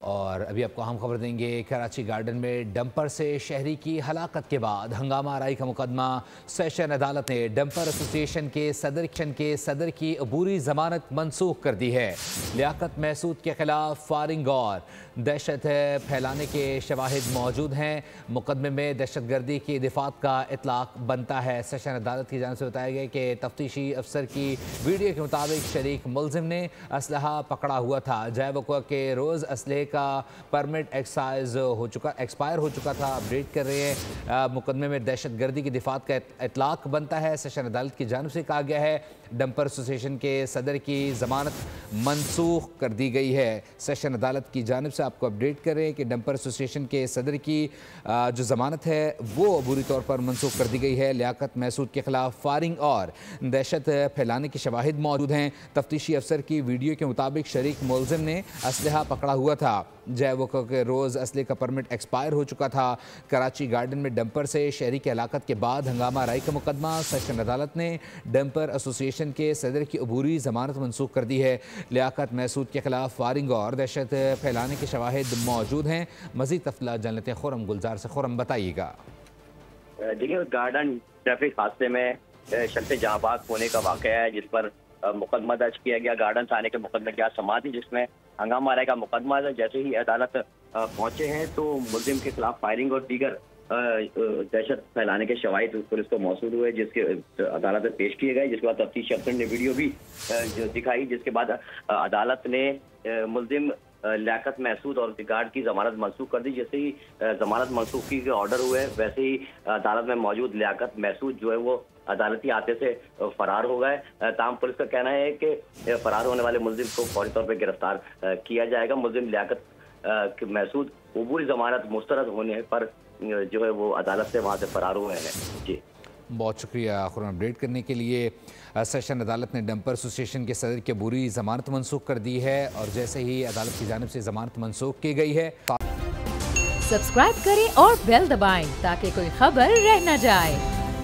और अभी आपको अहम खबर देंगे। कराची गार्डन में डंपर से शहरी की हलाकत के बाद हंगामा आराई का मुकदमा सेशन अदालत ने डंपर एसोसिएशन के सदर की अबूरी जमानत मनसूख कर दी है। लियाकत महसूद के खिलाफ फायरिंग और दहशत फैलाने के शवाहिद मौजूद हैं। मुकदमे में दहशत गर्दी की दिफात का इतलाक बनता है। सेशन अदालत की जानिब से बताया गया कि तफ्तीशी अफसर की वीडियो के मुताबिक शरीक मुलजिम ने असलहा पकड़ा हुआ था। जाए वक़्त के रोज़ असलहे का परमिट एक्सपायर हो चुका था। अपडेट कर रहे हैं। मुकदमे में दहशत गर्दी की दिफात का इतलाक बनता है। सेशन अदालत की जानिब से कहा गया है डंपर एसोसिएशन के सदर की जमानत मनसूख कर दी गई है। सेशन अदालत की जानिब से आपको अपडेट कर रहे हैं कि डंपर एसोसिएशन के सदर की जो जमानत है वो बुरी तौर पर मनसूख कर दी गई है। लियाकत महसूद के खिलाफ फायरिंग और दहशत फैलाने की शवाहिद मौजूद हैं। तफ्तीशी अफसर की वीडियो के मुताबिक शरीक मुलजिम ने असलहा पकड़ा हुआ था। जय वो के रोज़ असले का परमिट एक्सपायर हो चुका था। कराची गार्डन में डंपर से शहरी की हलाकत के बाद हंगामा आराई का मुकदमा सेशन अदालत ने डंपर एसोसिएशन के सदर की अबूरी जमानत मनसूख कर दी है। लियाकत महसूद के खिलाफ फायरिंग और दहशत फैलाने के शवाहिद मौजूद हैं। मज़ीद तफसीलात जान लेते हैं खुरम गुलजार से। खुरम बताइएगा। देखिए, गार्डन ट्रैफिक हादसे में शख्स जहांबाग होने का वाक़या है जिस पर मुकदमा दर्ज किया गया। गार्डन थाने के मुकदमे की आज समाअत थी जिसमें हंगामा आराई का मुकदमा है। जैसे ही अदालत पहुंचे हैं तो मुलजिम के खिलाफ फायरिंग और दीगर दहशत फैलाने के शवाहिद पुलिस को मौसूल हुए जिसके अदालत में पेश किए गए। जिसके बाद तफ्तीश अफसर ने वीडियो भी दिखाई जिसके बाद अदालत ने मुलजिम लियाकत महसूद और गार्ड की जमानत मनसूख कर दी। जैसे ही जमानत मनसूखी के ऑर्डर हुए वैसे ही अदालत में मौजूद लियाकत महसूद जो है वो अदालती आते से फरार हो गए। ताम पुलिस का कहना है कि फरार होने वाले मुलजिम को फौरी तौर पर गिरफ्तार किया जाएगा। मुलजिम लियाकत महसूद अबूरी जमानत मुस्तरद होने पर जो है वो अदालत से वहाँ से फरार हुए हैं। जी, बहुत शुक्रिया खुरम अपडेट करने के लिए। सेशन अदालत ने डंपर एसोसिएशन के सदर की बुरी जमानत मनसूख कर दी है और जैसे ही अदालत की जानिब से जमानत मनसूख की गई है। सब्सक्राइब करें और बेल दबाएं ताकि कोई खबर रह न जाए।